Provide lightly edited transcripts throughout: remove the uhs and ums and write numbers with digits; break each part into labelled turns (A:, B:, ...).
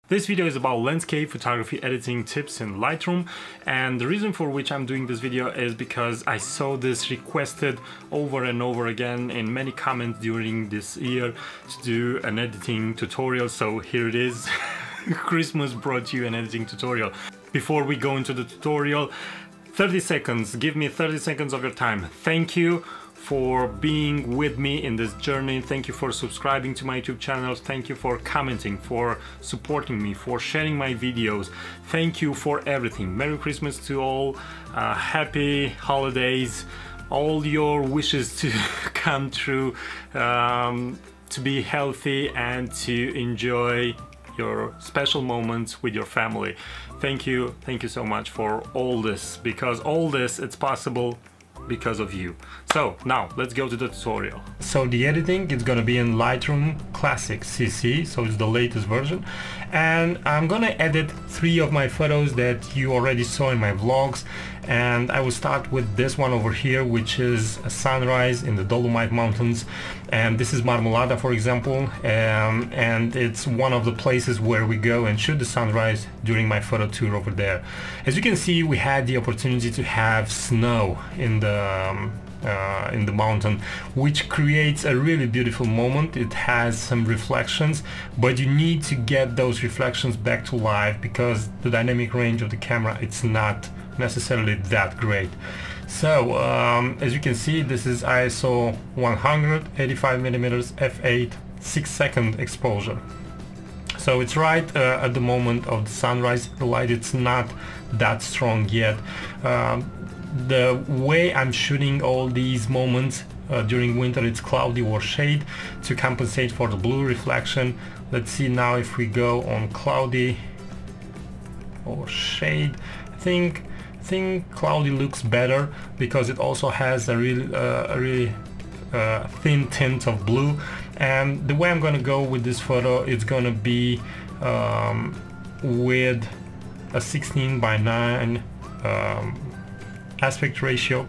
A: This video is about landscape photography editing tips in Lightroom, and the reason for which I'm doing this video is because I saw this requested over and over again in many comments during this year to do an editing tutorial. So here it is. Christmas brought you an editing tutorial. Before we go into the tutorial, 30 seconds, give me 30 seconds of your time. Thank you for being with me in this journey. Thank you for subscribing to my YouTube channel. Thank you for commenting, for supporting me, for sharing my videos. Thank you for everything. Merry Christmas to all, happy holidays, all your wishes to come true, to be healthy and to enjoy your special moments with your family. Thank you so much for all this, because all this, it's possible because of you. So now let's go to the tutorial. So the editing is gonna be in Lightroom Classic CC, so it's the latest version, and I'm gonna edit 3 of my photos that you already saw in my vlogs, and I will start with this one over here, which is a sunrise in the Dolomite mountains, and this is Marmolada, for example, and it's one of the places where we go and shoot the sunrise during my photo tour over there. As you can see, we had the opportunity to have snow in the mountain, which creates a really beautiful moment. It has some reflections, but you need to get those reflections back to life because the dynamic range of the camera, it's not necessarily that great. So as you can see, this is ISO 185mm f8 6-second exposure. So it's right at the moment of the sunrise. The light, it's not that strong yet. The way I'm shooting all these moments during winter, it's cloudy or shade to compensate for the blue reflection. Let's see now if we go on cloudy or shade. I think cloudy looks better because it also has a really thin tint of blue. And the way I'm gonna go with this photo, it's gonna be with a 16:9 aspect ratio.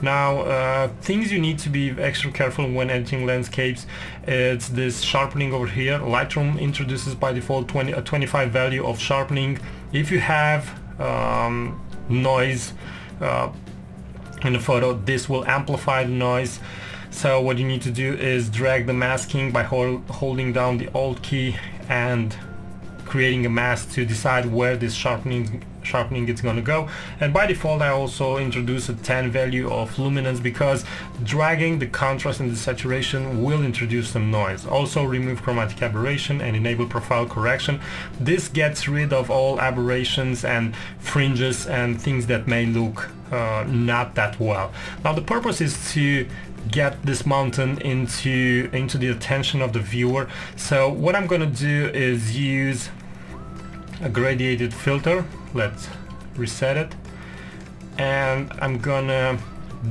A: Now things you need to be extra careful when editing landscapes, it's this sharpening over here. Lightroom introduces by default a 25 value of sharpening. If you have noise in the photo, this will amplify the noise. So what you need to do is drag the masking by holding down the Alt key and creating a mask to decide where this sharpening is going to go. And by default I also introduce a 10 value of luminance because dragging the contrast and the saturation will introduce some noise. Also remove chromatic aberration and enable profile correction. This gets rid of all aberrations and fringes and things that may look not that well. Now the purpose is to get this mountain into the attention of the viewer. So what I'm going to do is use a gradiated filter. Let's reset it, and I'm gonna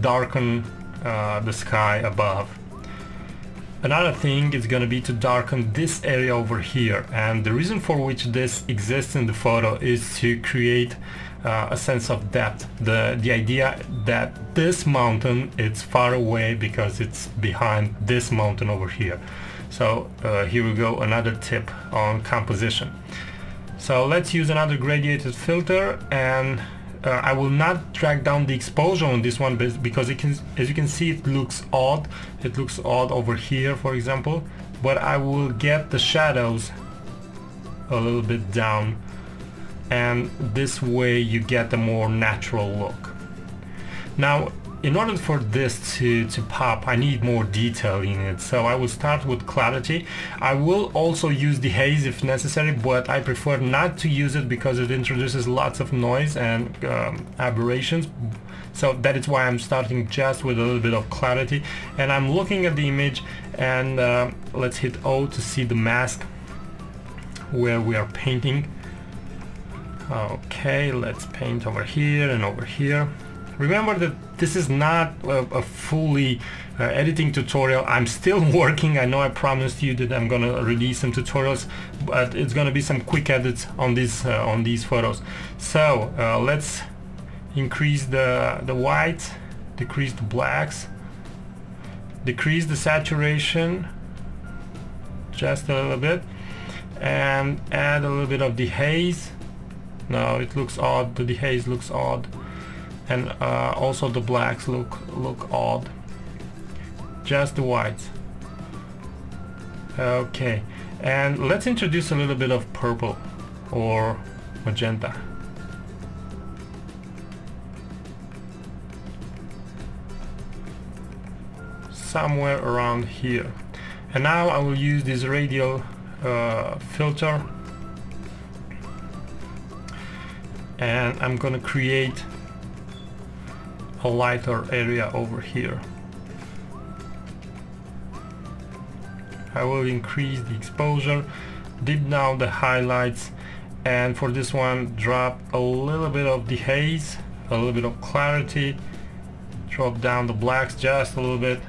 A: darken the sky above. Another thing is gonna be to darken this area over here, and the reason for which this exists in the photo is to create a sense of depth. The idea that this mountain, it's far away because it's behind this mountain over here. So here we go, another tip on composition. So let's use another gradiated filter, and I will not drag down the exposure on this one because as you can see, it looks odd. It looks odd over here, for example, but I will get the shadows a little bit down, and this way you get a more natural look. Now in order for this to pop, I need more detail in it, so I will start with clarity. I will also use the haze if necessary, but I prefer not to use it because it introduces lots of noise and aberrations. So that is why I'm starting just with a little bit of clarity, and I'm looking at the image, and let's hit O to see the mask where we are painting. Okay, let's paint over here and over here. Remember that this is not a fully editing tutorial. I'm still working. I know I promised you that I'm gonna release some tutorials, but it's gonna be some quick edits on these photos. So let's increase the whites, decrease the blacks, decrease the saturation just a little bit, and add a little bit of dehaze. No, it looks odd. The dehaze looks odd, and also the blacks look odd. Just the whites. Okay, and let's introduce a little bit of purple or magenta. Somewhere around here. And now I will use this radial filter, and I'm gonna create a lighter area over here. I will increase the exposure, deep down the highlights, and for this one drop a little bit of dehaze, a little bit of clarity, drop down the blacks just a little bit,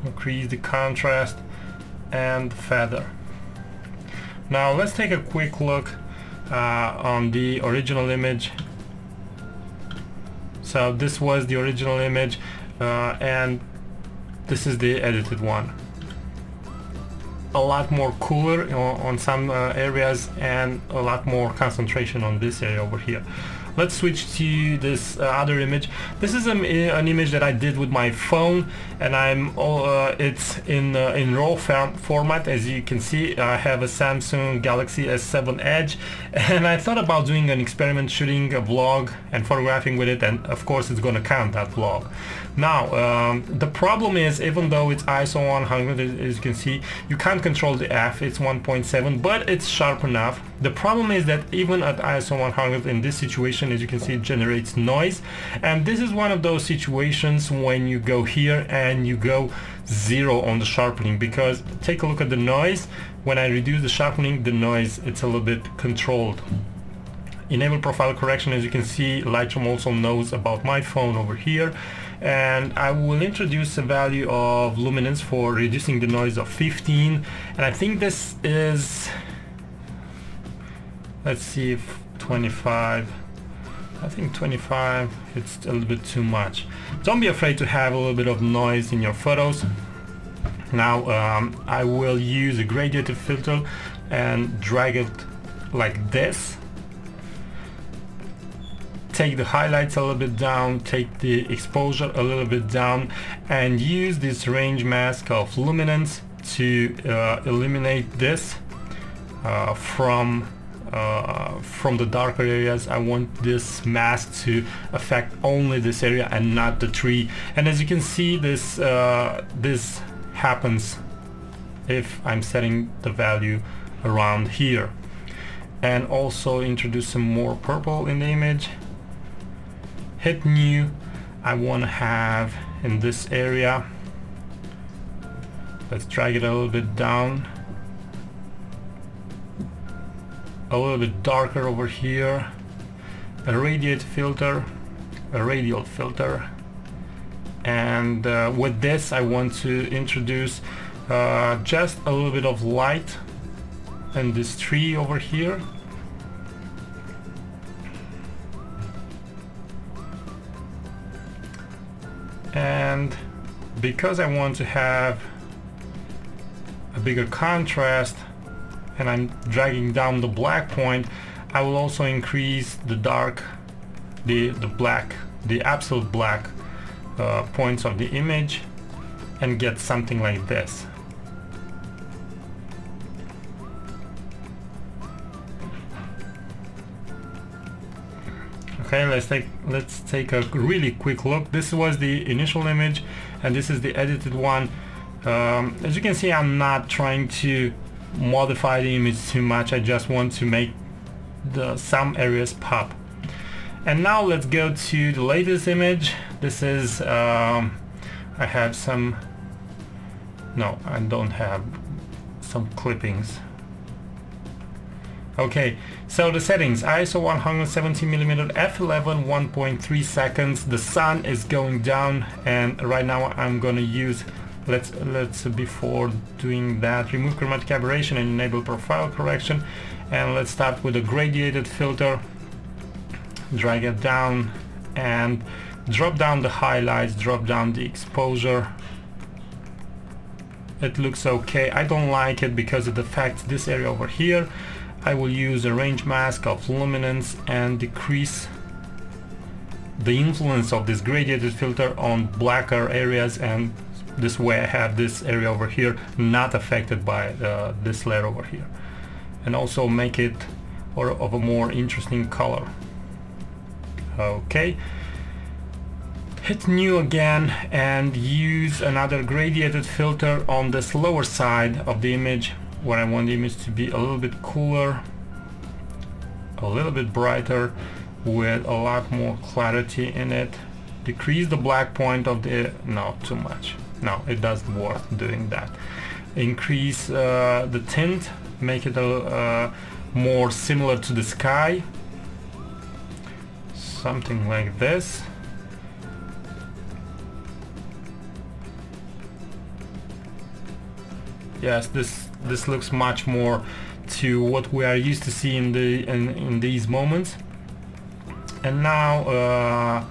A: increase the contrast and the feather. Now let's take a quick look on the original image. So this was the original image, and this is the edited one. A lot more cooler on some areas, and a lot more concentration on this area over here. Let's switch to this other image. This is an image that I did with my phone, and it's in RAW format. As you can see, I have a Samsung Galaxy S7 Edge, and I thought about doing an experiment, shooting a vlog and photographing with it, and of course it's gonna count, that vlog. Now the problem is, even though it's ISO 100, as you can see, you can't control the f. It's 1.7, but it's sharp enough. The problem is that even at ISO 100, in this situation, as you can see, it generates noise, and this is one of those situations when you go here and you go 0 on the sharpening, because take a look at the noise. When I reduce the sharpening, the noise, it's a little bit controlled. Enable profile correction. As you can see, Lightroom also knows about my phone over here, and I will introduce a value of luminance for reducing the noise of 15, and I think this is, let's see, if 25. I think 25, it's a little bit too much. Don't be afraid to have a little bit of noise in your photos. Now I will use a gradiated filter and drag it like this. Take the highlights a little bit down, take the exposure a little bit down, and use this range mask of luminance to eliminate this from the darker areas. I want this mask to affect only this area and not the tree. And as you can see, this happens if I'm setting the value around here. And also introduce some more purple in the image. Hit new. I want to have in this area, let's drag it a little bit down, a little bit darker over here, a radial filter, and with this I want to introduce just a little bit of light in this tree over here. And because I want to have a bigger contrast, and I'm dragging down the black point, I will also increase the dark, the black, the absolute black points of the image, and get something like this. Okay, let's take a really quick look. This was the initial image, and this is the edited one. As you can see, I'm not trying to modify the image too much. I just want to make some areas pop. And now let's go to the latest image. This is I have some, no, I don't have some clippings. Okay, so the settings: ISO 170mm, f11, 1.3 seconds. The sun is going down, and right now I'm gonna use, let's before doing that, remove chromatic aberration and enable profile correction. And let's start with a gradiated filter. Drag it down and drop down the highlights, drop down the exposure. it looks okay. I don't like it because it affects this area over here. I will use a range mask of luminance and decrease the influence of this gradiated filter on blacker areas, and this way I have this area over here not affected by this layer over here, and also make it of a more interesting color. Okay, hit new again and use another gradiated filter on this lower side of the image where I want the image to be a little bit cooler, a little bit brighter, with a lot more clarity in it. Decrease the black point of the, no, too much, no, it doesn't work doing that. Increase the tint, make it more similar to the sky, something like this. Yes, this looks much more to what we are used to see in these moments. And now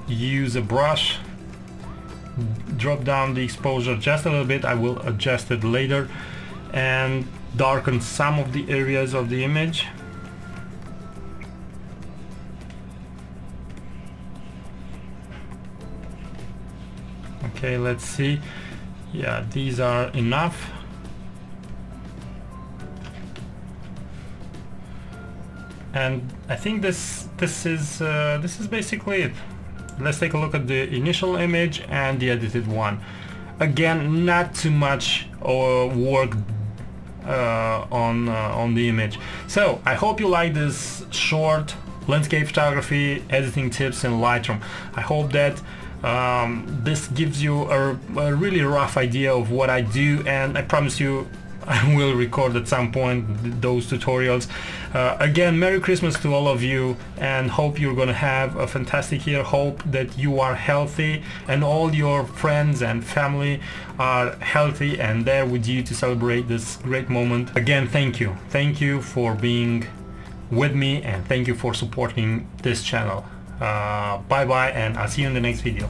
A: use a brush, drop down the exposure just a little bit, I will adjust it later, and darken some of the areas of the image. Okay, let's see. Yeah, these are enough. And I think this is basically it. Let's take a look at the initial image and the edited one. Again, not too much work on the image. So I hope you like this short landscape photography editing tips in Lightroom. I hope that this gives you a really rough idea of what I do, and I promise you I will record at some point those tutorials. Again, Merry Christmas to all of you, and hope you're gonna have a fantastic year. Hope that you are healthy and all your friends and family are healthy and there with you to celebrate this great moment. Again, thank you for being with me, and thank you for supporting this channel. Bye bye, and I'll see you in the next video.